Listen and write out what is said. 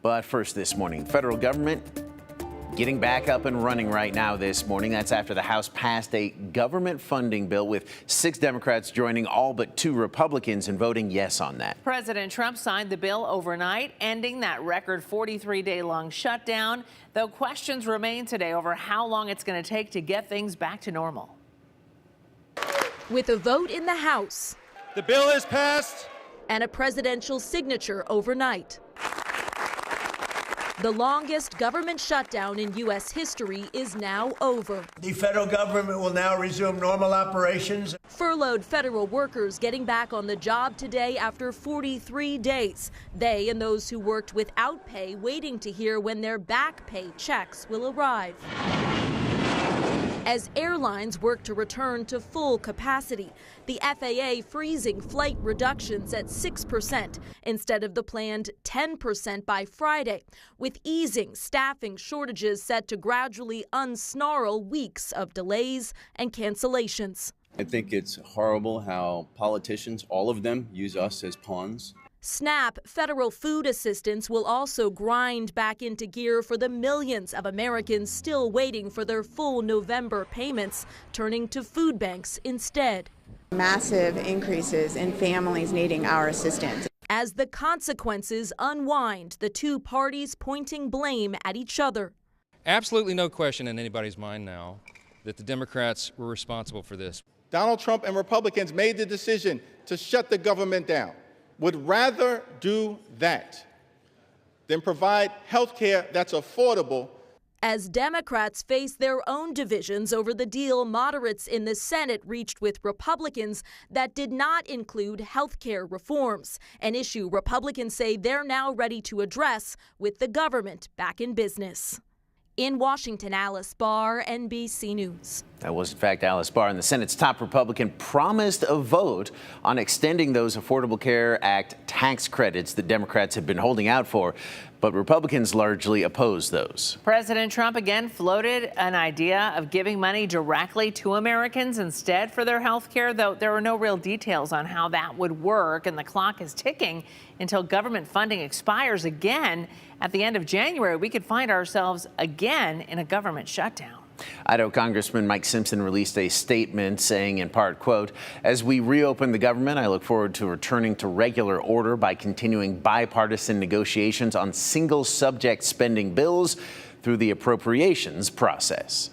But first this morning, federal government getting back up and running right now this morning. That's after the House passed a government funding bill with 6 Democrats joining all but 2 Republicans in voting yes on that. President Trump signed the bill overnight, ending that record 43-day-long shutdown, though questions remain today over how long it's going to take to get things back to normal. With a vote in the House, the bill is passed, and a presidential signature overnight. The longest government shutdown in U.S. history is now over. The federal government will now resume normal operations. Furloughed federal workers getting back on the job today after 43 days. They and those who worked without pay waiting to hear when their back pay checks will arrive. As airlines work to return to full capacity, the FAA freezing flight reductions at 6% instead of the planned 10% by Friday, with easing staffing shortages set to gradually unsnarl weeks of delays and cancellations. I think it's horrible how politicians, all of them, use us as pawns. SNAP federal food assistance will also grind back into gear for the millions of Americans still waiting for their full November payments, turning to food banks instead. Massive increases in families needing our assistance. As the consequences unwind, the two parties pointing blame at each other. Absolutely no question in anybody's mind now that the Democrats were responsible for this. Donald Trump and Republicans made the decision to shut the government down. Would rather do that than provide health care that's affordable. As Democrats face their own divisions over the deal moderates in the Senate reached with Republicans that did not include health care reforms, an issue Republicans say they're now ready to address with the government back in business. In Washington, Alice Barr, NBC News. That was, in fact, Alice Barr. And the Senate's top Republican promised a vote on extending those Affordable Care Act tax credits that Democrats have been holding out for. But Republicans largely oppose those. President Trump again floated an idea of giving money directly to Americans instead for their health care, though there are no real details on how that would work. And the clock is ticking until government funding expires again. At the end of January, we could find ourselves again in a government shutdown. Idaho Congressman Mike Simpson released a statement saying in part, quote, "As we reopen the government, I look forward to returning to regular order by continuing bipartisan negotiations on single subject spending bills through the appropriations process."